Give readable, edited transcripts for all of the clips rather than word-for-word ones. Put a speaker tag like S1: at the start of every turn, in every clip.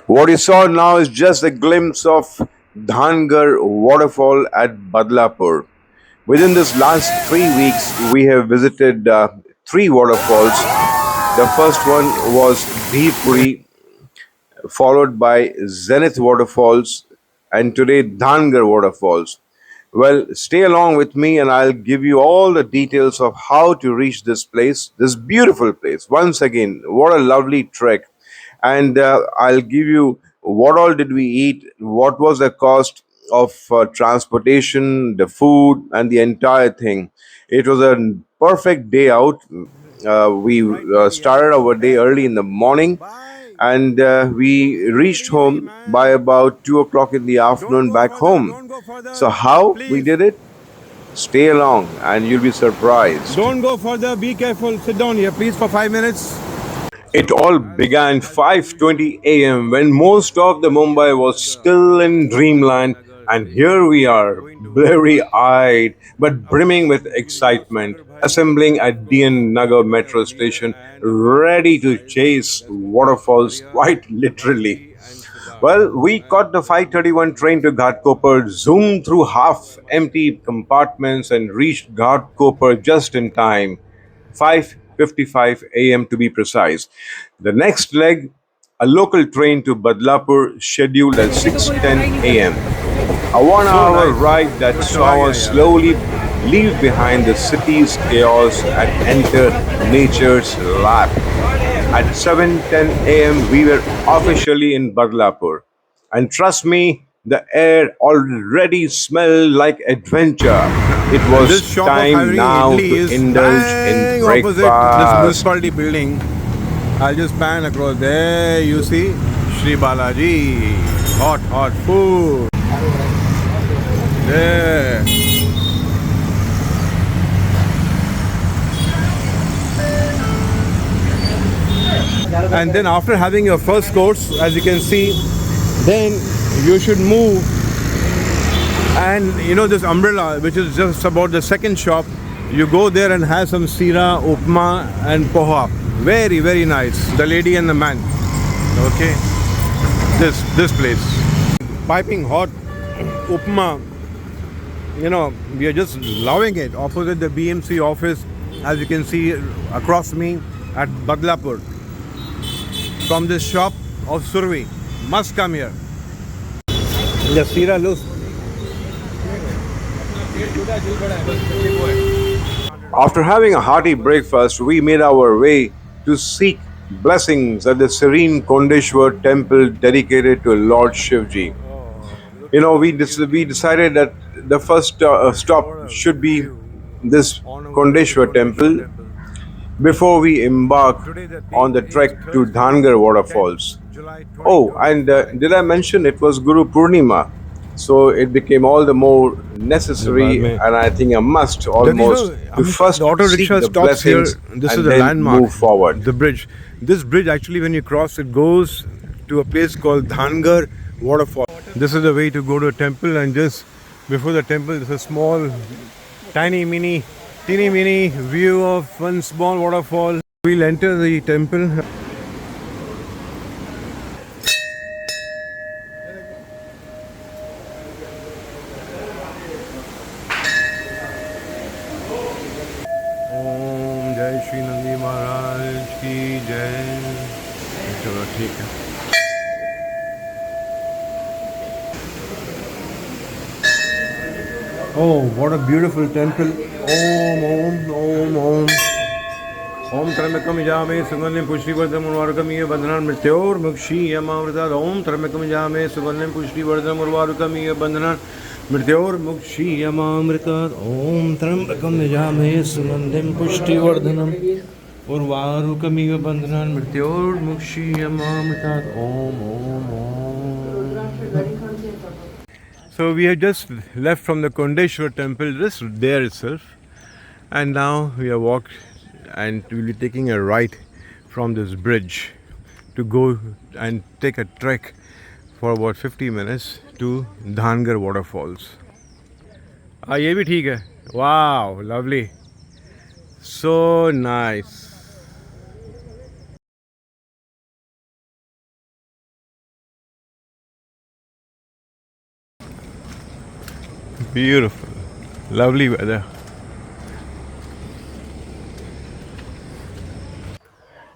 S1: What you saw now is just a glimpse of Dhangar Waterfall at Badlapur. Within this last 3 weeks, we have visited three waterfalls. The first one was Bhipuri, followed by Zenith Waterfalls, and today Dhangar Waterfalls. Well, stay along with me and I'll give you all the details of how to reach this place, this beautiful place. Once again, what a lovely trek. And I'll give you what all did we eat, what was the cost of transportation, the food, and the entire thing. It was a perfect day out. We started our day early in the morning and we reached home by about 2 o'clock in the afternoon back home. So, how we did it? Stay along and you'll be surprised.
S2: Don't go further. Be careful. Sit down here, please, for 5 minutes.
S1: It all began 5:20 a.m. when most of the Mumbai was still in dreamland, and here we are, blurry-eyed but brimming with excitement, assembling at DN Nagar metro station, ready to chase waterfalls quite literally. Well, we caught the 5:31 train to Ghatkopar, zoomed through half-empty compartments, and reached Ghatkopar just in time. 5:55 a.m. to be precise. The next leg, a local train to Badlapur scheduled at 6:10 a.m. A
S2: So
S1: 1 hour
S2: nice.
S1: ride that
S2: Good
S1: saw
S2: try,
S1: us
S2: yeah.
S1: slowly leave behind the city's chaos and enter nature's lap. At 7:10 a.m. we were officially in Badlapur. And trust me, the air already smelled like adventure. It
S2: And
S1: was
S2: this shop of
S1: time
S2: having
S1: now
S2: idli
S1: to
S2: is
S1: indulge in
S2: bang opposite this
S1: breakfast.
S2: municipality building. I'll just pan across there. You see, Shri Balaji, hot food. There. And then after having your first course, as you can see, then you should move. And you know this umbrella, which is just about the second shop, you go there and have some sira, upma, and poha. Very nice. The lady and the man. Okay, this place, piping hot upma. You know, we are just loving it. Opposite the BMC office, as you can see across me at Badlapur. From this shop of Survi, must come here. The sira looks.
S1: After having a hearty breakfast, we made our way to seek blessings at the serene Kondeshwar Temple dedicated to Lord Shivji. You know, we decided that the first stop should be this Kondeshwar Temple before we embark on the trek to Dhangar Waterfalls. Oh, and did I mention it was Guru Purnima? So it became all the more necessary and I think a must almost to
S2: The
S1: first
S2: auto
S1: seek
S2: rickshaw
S1: the
S2: stops here.
S1: blessings
S2: This is
S1: and
S2: a
S1: then
S2: landmark,
S1: move forward.
S2: the bridge. This bridge actually, when you cross, it goes to a place called Dhangar Waterfall. This is the way to go to a temple, and just before the temple, there's a small, teeny mini view of one small waterfall. We'll enter the temple. ओम जय श्री नंदी महाराज की जय. चलो ठीक है. Oh, what a beautiful temple. Om. Om Trambakam Yame Suganim Pushtivardham Urvarukamiya Bandhanan Mrityor Mukshi Yamamrita. Om Trambakam Yame Suganim Pushtivardham Urvarukamiya Bandhanan Mrityor Mukshi Yamamrita. Om Trambakam Yame Suganim Pushtivardhanam Urvarukamiya Bandhanan Mrityor Mukshi Yamamrita. Om. So we have just left from the Kondeshwar Temple, just there itself, and now we have walked and we'll be taking a right from this bridge to go and take a trek for about 50 minutes to Dhangar Waterfalls. ये भी ठीक है. Wow, lovely. So nice. Beautiful. Lovely weather.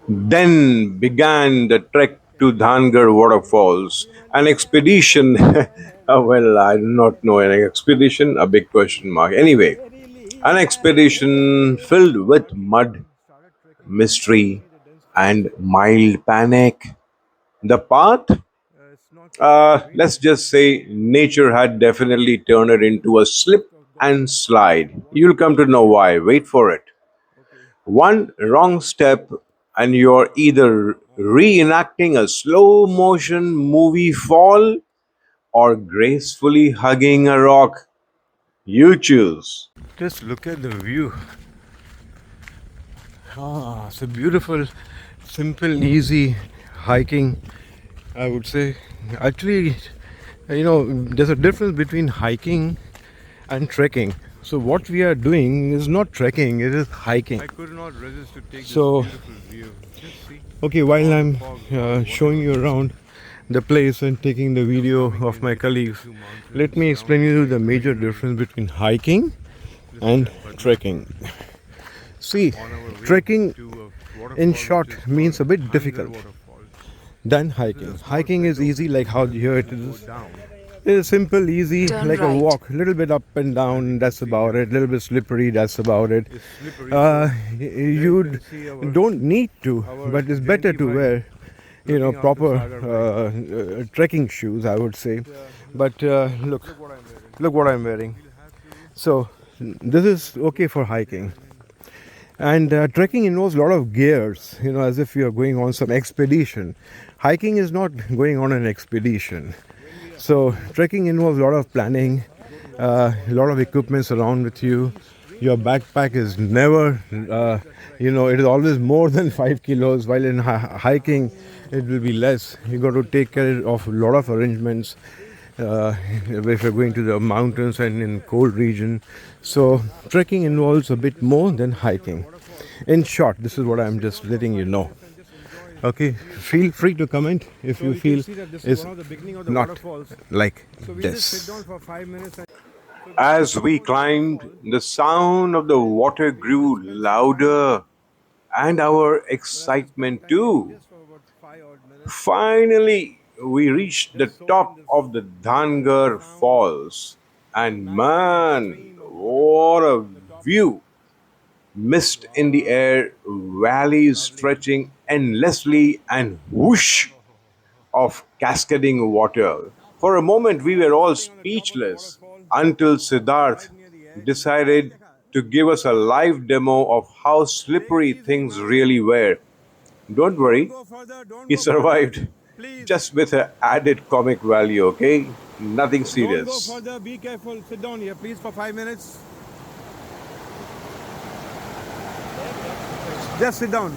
S1: Then began the trek to Dhangar Waterfalls, an expedition. Well, I do not know an expedition, a big question mark. Anyway, an expedition filled with mud, mystery, and mild panic. The path, let's just say, nature had definitely turned it into a slip and slide. You'll come to know why. Wait for it. One wrong step, and you're either reenacting a slow motion movie fall or gracefully hugging a rock. You choose.
S2: Just look at the view. It's a beautiful, simple, easy hiking, I would say. Actually, there's a difference between hiking and trekking. So what we are doing is not trekking; it is hiking. I could not resist to take so, this beautiful view. Just see. Okay, while I'm showing you around the place and taking the video of my colleagues, let me explain you the major difference between hiking and trekking. See, trekking in short means a bit difficult than hiking. Hiking is easy, like how here it is. It's simple, easy,
S3: Turn
S2: like a
S3: right.
S2: walk, a little bit up and down, that's about it. A little bit slippery, that's about it. You don't need to, but it's better to wear, proper trekking shoes, I would say. But look what I'm wearing. So this is okay for hiking. And trekking involves a lot of gears, as if you are going on some expedition. Hiking is not going on an expedition. So trekking involves a lot of planning, a lot of equipments around with you. Your backpack is never, it is always more than 5 kilos, while in hiking it will be less. You got to take care of a lot of arrangements if you're going to the mountains and in cold region. So trekking involves a bit more than hiking. In short, this is what I'm just letting you know. Okay, feel free to comment if you feel it's not like this.
S1: As we climbed, the sound of the water grew louder and our excitement too. Finally, we reached the top of the Dhangar Falls, and man, what a view! Mist in the air, valleys stretching endlessly, and whoosh of cascading water. For a moment, we were all speechless until Siddharth decided to give us a live demo of how slippery things really were. Don't worry, he survived just with an added comic value, okay? Nothing
S2: Don't go
S1: serious.
S2: further, be careful, sit down here please for 5 minutes. Just sit down.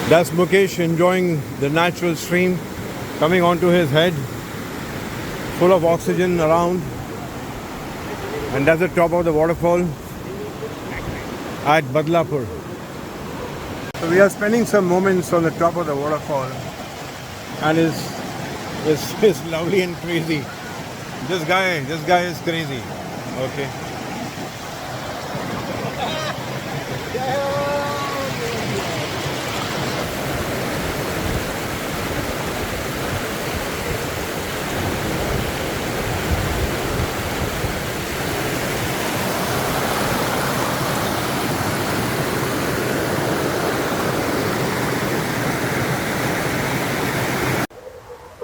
S2: That's Mukesh enjoying the natural stream coming onto his head, full of oxygen around. And that's the top of the waterfall at Badlapur. So we are spending some moments on the top of the waterfall, and it's lovely and crazy. This guy is crazy. Okay.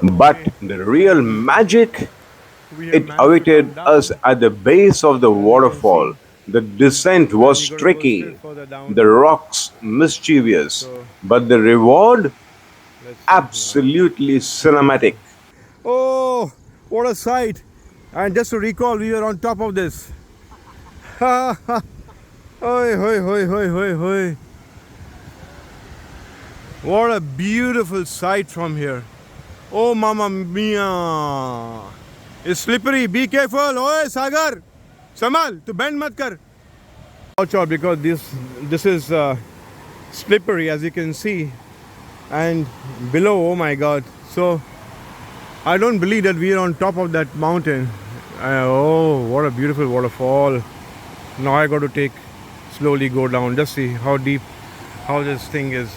S1: But the real magic,
S2: We have
S1: it
S2: managed to come
S1: awaited
S2: down.
S1: us at the base of the
S2: As you can
S1: waterfall.
S2: see,
S1: The descent
S2: and
S1: was
S2: we got to go still
S1: tricky,
S2: further down.
S1: the rocks mischievous,
S2: So
S1: but the reward
S2: let's see now.
S1: absolutely cinematic.
S2: Oh, what a sight! And just to recall, we were on top of this. Ha ha! Hoi hoi hoi hoi hoi hoi! What a beautiful sight from here! Oh, Mamma Mia! It's slippery. Be careful. Oi, Sagar! Samal, to bend mat kar. Watch out, because this is slippery, as you can see, and below, oh my God, So I don't believe that we are on top of that mountain. Oh, what a beautiful waterfall. Now I got to slowly go down. Just see how deep, how this thing is.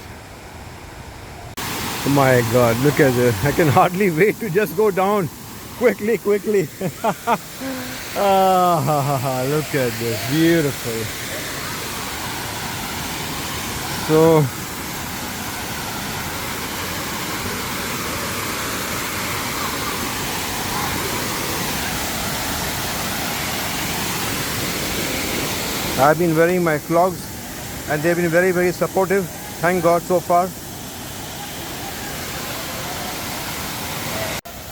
S2: Oh my God, look at this. I can hardly wait to just go down. Quickly, quickly. Look at this. Beautiful. So, I've been wearing my clogs and they've been very, very supportive. Thank God so far.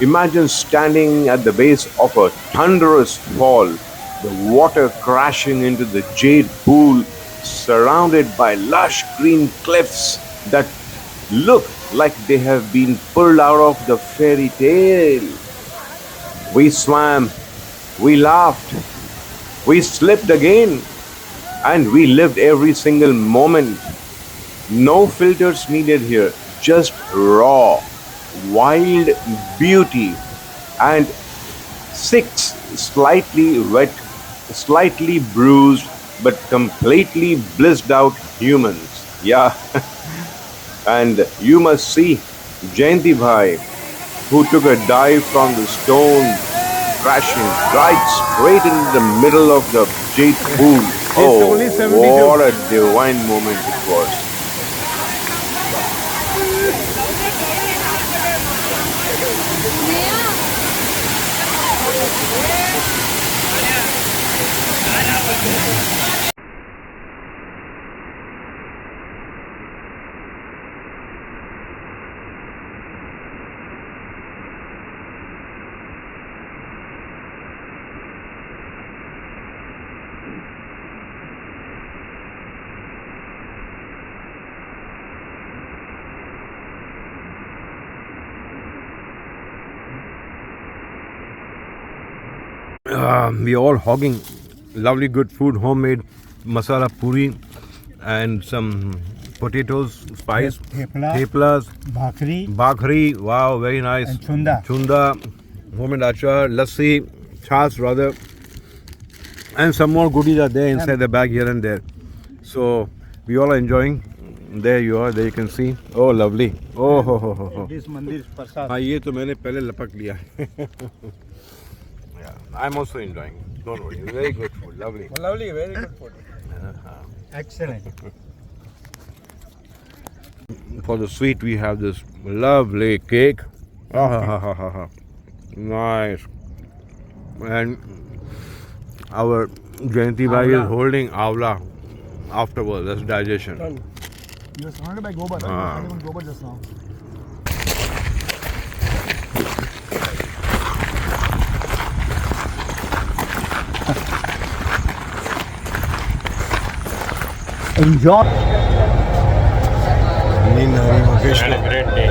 S1: Imagine standing at the base of a thunderous fall, the water crashing into the jade pool, surrounded by lush green cliffs that look like they have been pulled out of the fairy tale. We swam, we laughed, we slipped again, and we lived every single moment. No filters needed here, just raw, wild beauty and six slightly wet, slightly bruised, but completely blissed out humans. Yeah, and you must see Jayanti Bhai, who took a dive from the stone, crashing right straight into the middle of the jade pool.
S2: It's
S1: Oh,
S2: only 72.
S1: what a divine moment it was.
S2: We all hogging lovely good food, homemade masala puri and some potatoes, spice, theplas, bhakri, wow, very nice.
S3: And chunda.
S2: Chunda, homemade achar, lassi, chas rather, and some more goodies are there inside the bag here and there. So we all are enjoying. There you are, there you can see. Oh, lovely. Oh, ho.
S3: This mandir prasad.
S2: हाँ ये तो मैंने पहले लपक लिया. Yeah, I'm also enjoying. Don't worry. Very good food. Lovely.
S3: Lovely, very good food. Excellent.
S2: For the sweet, we have this lovely cake. Nice. And our Jayanti Bhai is holding avla afterwards. That's digestion.
S3: You were surrounded by gobar, right?
S2: Ah.
S3: I had even gobar just now. Enjoy.
S2: Great day.